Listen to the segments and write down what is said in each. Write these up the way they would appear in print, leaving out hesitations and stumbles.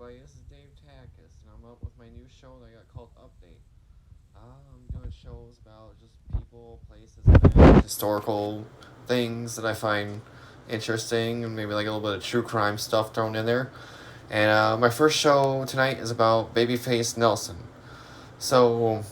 everybody, this is Dave Takis, and I'm up with my new show that I got called Update. I'm doing shows about just people, places, events, historical things that I find interesting, and maybe like a little bit of true crime stuff thrown in there. And my first show tonight is about Babyface Nelson. So,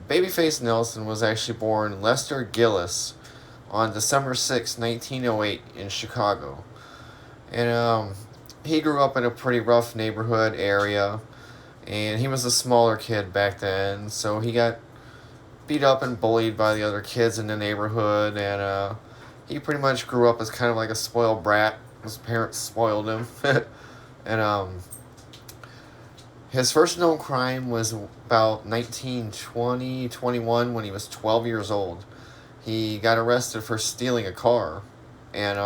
Babyface Nelson was actually born Lester Gillis on December 6, 1908, in Chicago. And he grew up in a pretty rough neighborhood area, and he was a smaller kid back then, so he got beat up and bullied by the other kids in the neighborhood, and he pretty much grew up as kind of like a spoiled brat. His parents spoiled him. And his first known crime was about 1920, 21, when he was 12 years old. He got arrested for stealing a car, and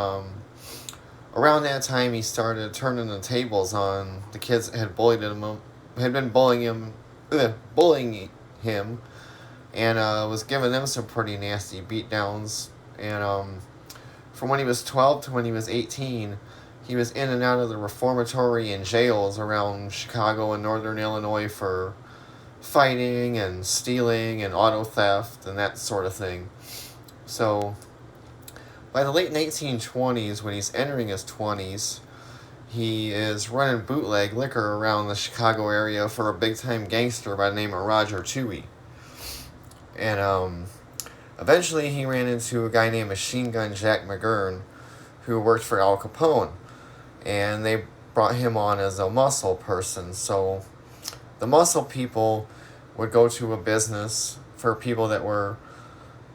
around that time he started turning the tables on the kids that had had been bullying him, and was giving them some pretty nasty beatdowns. And from when he was 12 to when he was 18, he was in and out of the reformatory and jails around Chicago and northern Illinois for fighting and stealing and auto theft and that sort of thing. So by the late 1920s, when he's entering his 20s, he is running bootleg liquor around the Chicago area for a big time gangster by the name of Roger Toohey. And eventually he ran into a guy named Machine Gun Jack McGurn, who worked for Al Capone. And they brought him on as a muscle person. So the muscle people would go to a business for people that were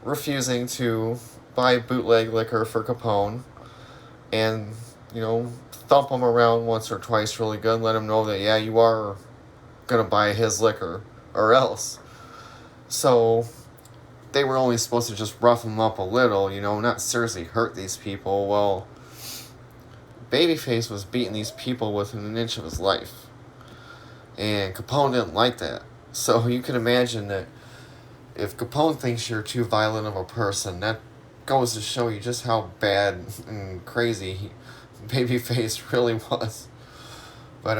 refusing to buy bootleg liquor for Capone, and thump them around once or twice really good and let them know that, yeah, you are gonna buy his liquor or else. So they were only supposed to just rough them up a little, not seriously hurt these people. Well, Babyface was beating these people within an inch of his life, and Capone didn't like that. So you can imagine that if Capone thinks you're too violent of a person, that goes to show you just how bad and crazy Babyface really was. But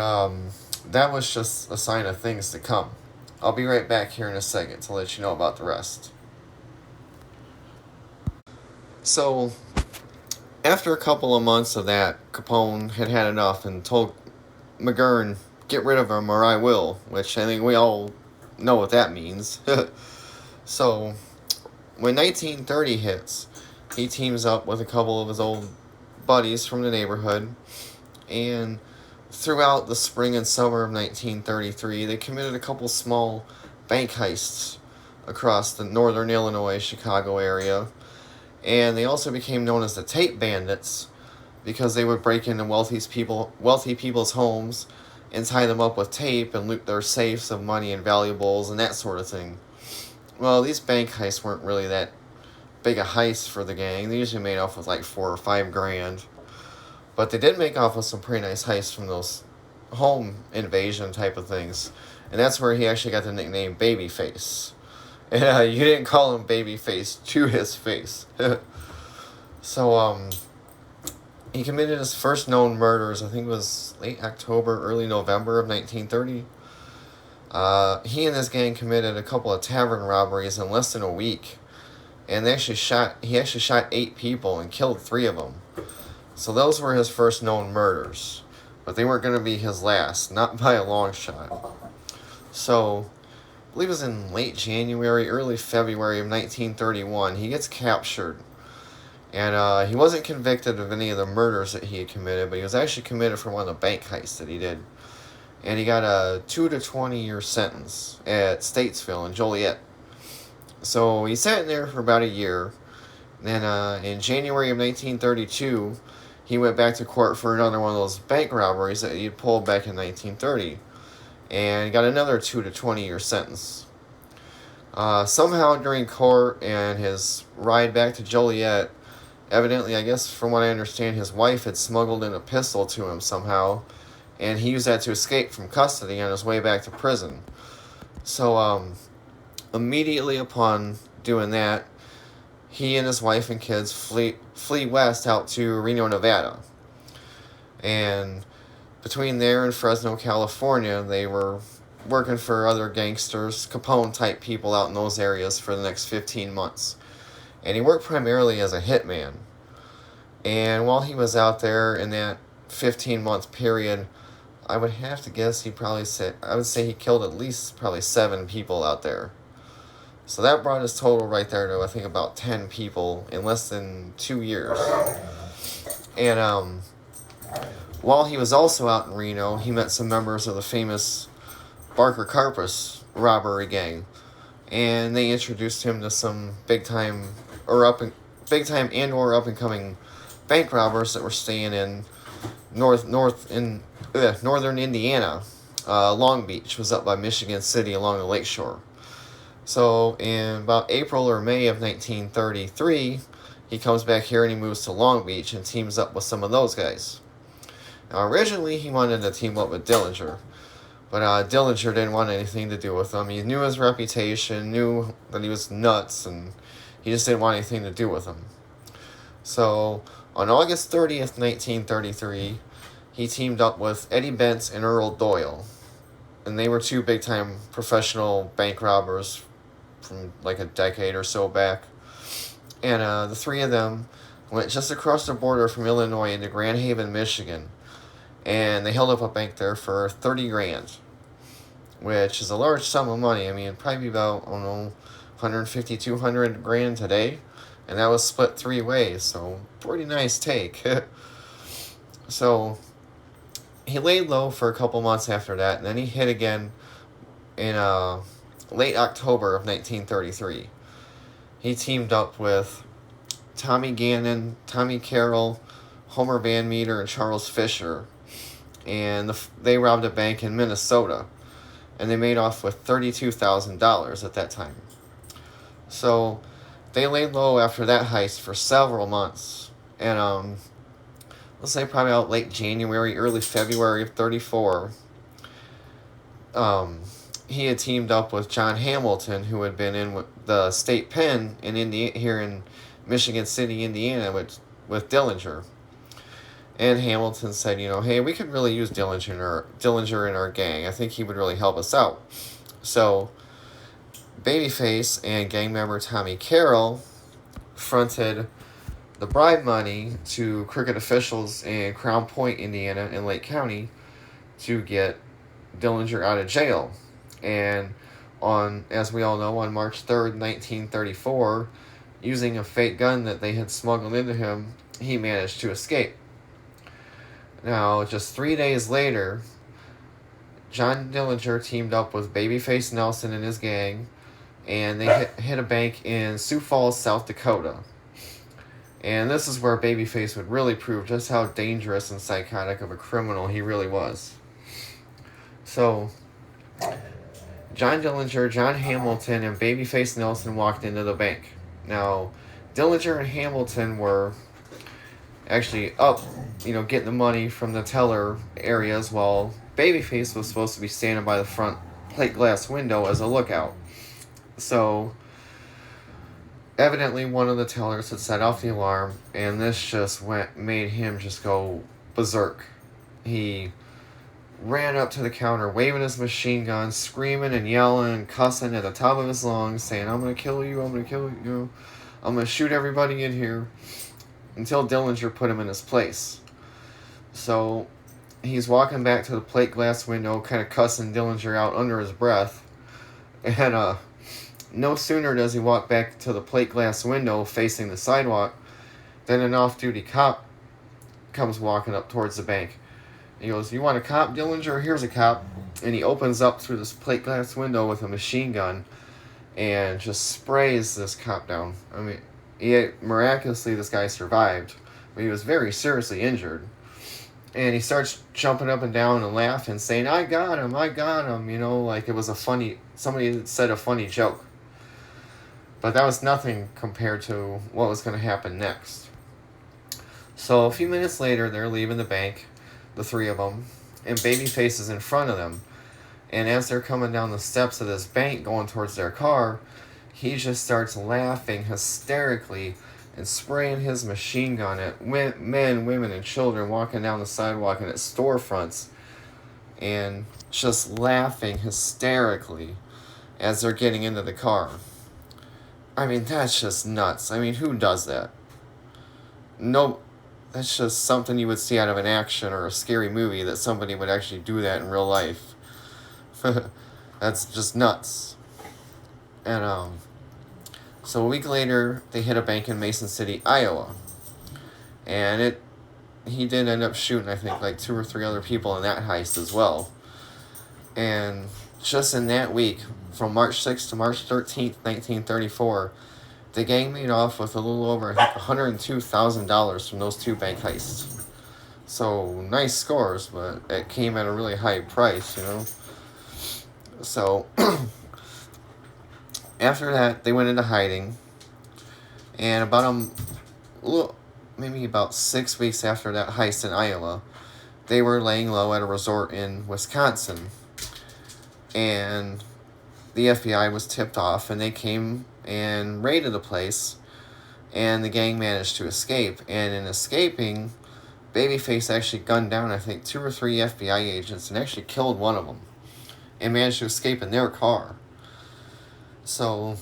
that was just a sign of things to come. I'll be right back here in a second to let you know about the rest. So, after a couple of months of that, Capone had had enough and told McGurn, get rid of him or I will, which I think we all know what that means. So, when 1930 hits, he teams up with a couple of his old buddies from the neighborhood, and throughout the spring and summer of 1933, they committed a couple small bank heists across the northern Illinois, Chicago area, and they also became known as the Tape Bandits because they would break into wealthy people's homes and tie them up with tape and loot their safes of money and valuables and that sort of thing. Well, these bank heists weren't really that big a heist for the gang. They usually made off with like $4 or $5 grand. But they did make off with some pretty nice heists from those home invasion type of things. And that's where he actually got the nickname Babyface. And you didn't call him Babyface to his face. So, he committed his first known murders, I think it was late October, early November of 1930. He and his gang committed a couple of tavern robberies in less than a week. And he actually shot 8 people and killed 3 of them. So those were his first known murders. But they weren't going to be his last, not by a long shot. So, I believe it was in late January, early February of 1931, he gets captured. And he wasn't convicted of any of the murders that he had committed, but he was actually committed for one of the bank heists that he did. And he got a 2 to 20 year sentence at Statesville in Joliet. So he sat in there for about a year. Then in January of 1932, he went back to court for another one of those bank robberies that he had pulled back in 1930. And got another 2 to 20 year sentence. Somehow during court and his ride back to Joliet, evidently, I guess from what I understand, his wife had smuggled in a pistol to him somehow. And he used that to escape from custody on his way back to prison. So, immediately upon doing that, he and his wife and kids flee west out to Reno, Nevada. And between there and Fresno, California, they were working for other gangsters, Capone type people out in those areas for the next 15 months. And he worked primarily as a hitman. And while he was out there in that 15-month period, I would have to guess I would say he killed at least probably 7 people out there. So that brought his total right there to, I think, about 10 people in less than 2 years. And while he was also out in Reno, he met some members of the famous Barker Karpus robbery gang, and they introduced him to some big time and up and coming bank robbers that were staying in northern Indiana. Long Beach was up by Michigan City along the lakeshore. So in about April or May of 1933, he comes back here and he moves to Long Beach and teams up with some of those guys. Now originally he wanted to team up with Dillinger, but Dillinger didn't want anything to do with him. He knew his reputation, knew that he was nuts, and he just didn't want anything to do with him. So on August 30th, 1933, he teamed up with Eddie Bentz and Earl Doyle. And they were 2 big-time professional bank robbers from like a decade or so back. And the 3 of them went just across the border from Illinois into Grand Haven, Michigan. And they held up a bank there for $30,000, which is a large sum of money. I mean, it'd probably be about, 150, 200 grand today. And that was split 3 ways, so pretty nice take. So he laid low for a couple months after that, and then he hit again in late October of 1933. He teamed up with Tommy Gannon, Tommy Carroll, Homer Van Meter, and Charles Fisher, and they robbed a bank in Minnesota, and they made off with $32,000 at that time. So they laid low after that heist for several months, and let's say probably out late January, early February of 34, he had teamed up with John Hamilton, who had been in the state pen in here in Michigan City, Indiana, with Dillinger. And Hamilton said, hey, we could really use Dillinger in our gang. I think he would really help us out. So Babyface and gang member Tommy Carroll fronted the bribe money to crooked officials in Crown Point, Indiana, and Lake County to get Dillinger out of jail. And as we all know, on March 3rd, 1934, using a fake gun that they had smuggled into him, he managed to escape. Now, just 3 days later, John Dillinger teamed up with Babyface Nelson and his gang, and they hit a bank in Sioux Falls, South Dakota. And this is where Babyface would really prove just how dangerous and psychotic of a criminal he really was. So, John Dillinger, John Hamilton, and Babyface Nelson walked into the bank. Now, Dillinger and Hamilton were actually up, getting the money from the teller areas, while Babyface was supposed to be standing by the front plate glass window as a lookout. So evidently one of the tellers had set off the alarm, and this just made him just go berserk. He ran up to the counter, waving his machine gun, screaming and yelling and cussing at the top of his lungs, saying, I'm going to kill you, I'm going to kill you, I'm going to shoot everybody in here, until Dillinger put him in his place. So he's walking back to the plate glass window, kind of cussing Dillinger out under his breath, and no sooner does he walk back to the plate glass window facing the sidewalk than an off-duty cop comes walking up towards the bank. He goes, you want a cop, Dillinger? Here's a cop. And he opens up through this plate glass window with a machine gun and just sprays this cop down. I mean, miraculously, this guy survived, but he was very seriously injured. And he starts jumping up and down and laughing, saying, I got him, like it was somebody had said a funny joke. But that was nothing compared to what was going to happen next. So a few minutes later, they're leaving the bank, the 3 of them, and Babyface is in front of them. And as they're coming down the steps of this bank going towards their car, he just starts laughing hysterically, and spraying his machine gun at men, women, and children walking down the sidewalk and at storefronts, and just laughing hysterically as they're getting into the car. I mean, that's just nuts. I mean, who does that? No, that's just something you would see out of an action or a scary movie, that somebody would actually do that in real life. That's just nuts. And so a week later, they hit a bank in Mason City, Iowa, and he did end up shooting, I think, like 2 or 3 other people in that heist as well. And just in that week, from March 6th to March 13th, 1934, the gang made off with a little over, I think, $102,000 from those 2 bank heists. So, nice scores, but it came at a really high price, you know? So, after that, they went into hiding, and maybe about 6 weeks after that heist in Iowa, they were laying low at a resort in Wisconsin, and the FBI was tipped off, and they came and raided the place, and the gang managed to escape. And in escaping, Babyface actually gunned down, I think, 2 or 3 FBI agents and actually killed one of them and managed to escape in their car. So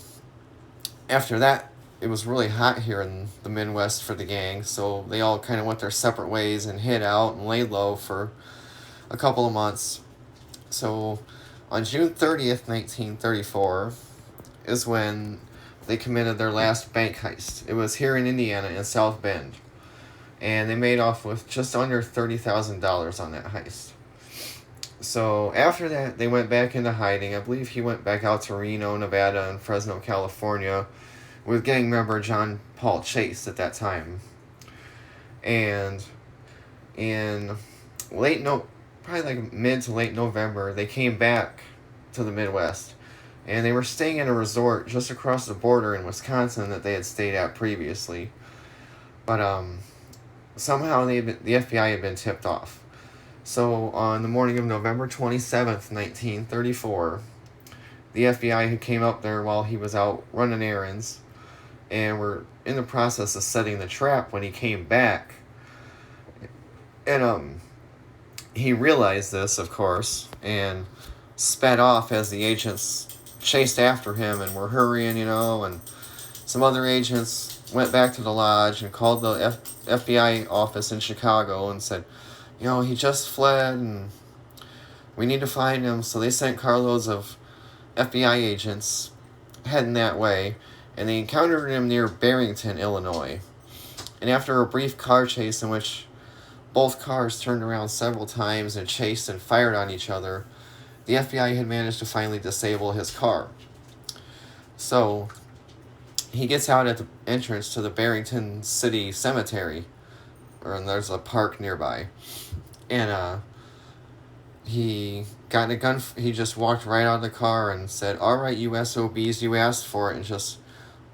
after that, it was really hot here in the Midwest for the gang, so they all kind of went their separate ways and hid out and laid low for a couple of months. So on June 30th, 1934, is when they committed their last bank heist. It was here in Indiana, in South Bend. And they made off with just under $30,000 on that heist. So after that, they went back into hiding. I believe he went back out to Reno, Nevada, and Fresno, California, with gang member John Paul Chase at that time. And in probably like mid to late November, they came back to the Midwest, and they were staying in a resort just across the border in Wisconsin that they had stayed at previously. But somehow the FBI had been tipped off. So on the morning of November 27th, 1934, the FBI had came up there while he was out running errands, and were in the process of setting the trap when he came back. And he realized this, of course, and sped off as the agents chased after him and were hurrying, and some other agents went back to the lodge and called the FBI office in Chicago and said, he just fled and we need to find him. So they sent carloads of FBI agents heading that way, and they encountered him near Barrington, Illinois. And after a brief car chase in which both cars turned around several times and chased and fired on each other, the FBI had managed to finally disable his car. So he gets out at the entrance to the Barrington City Cemetery, and there's a park nearby. And he got in a gun. He just walked right out of the car and said, "All right, you SOBs, you asked for it," and just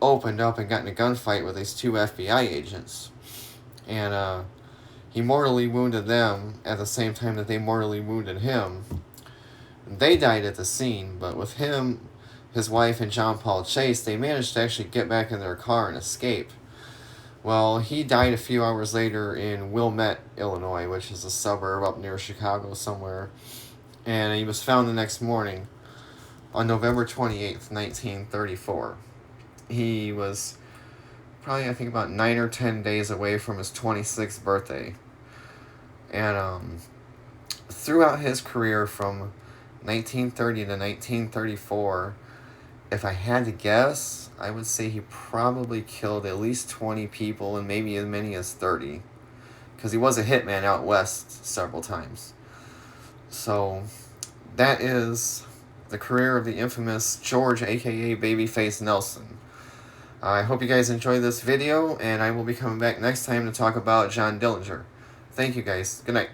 opened up and got in a gunfight with these 2 FBI agents. And he mortally wounded them at the same time that they mortally wounded him. They died at the scene, but with him, his wife, and John Paul Chase, they managed to actually get back in their car and escape. Well, he died a few hours later in Wilmette, Illinois, which is a suburb up near Chicago somewhere. And he was found the next morning on November 28th, 1934. He was probably, I think, about 9 or 10 days away from his 26th birthday. And throughout his career from 1930 to 1934, if I had to guess, I would say he probably killed at least 20 people and maybe as many as 30. Because he was a hitman out west several times. So that is the career of the infamous George, aka Babyface Nelson. I hope you guys enjoyed this video, and I will be coming back next time to talk about John Dillinger. Thank you guys. Good night.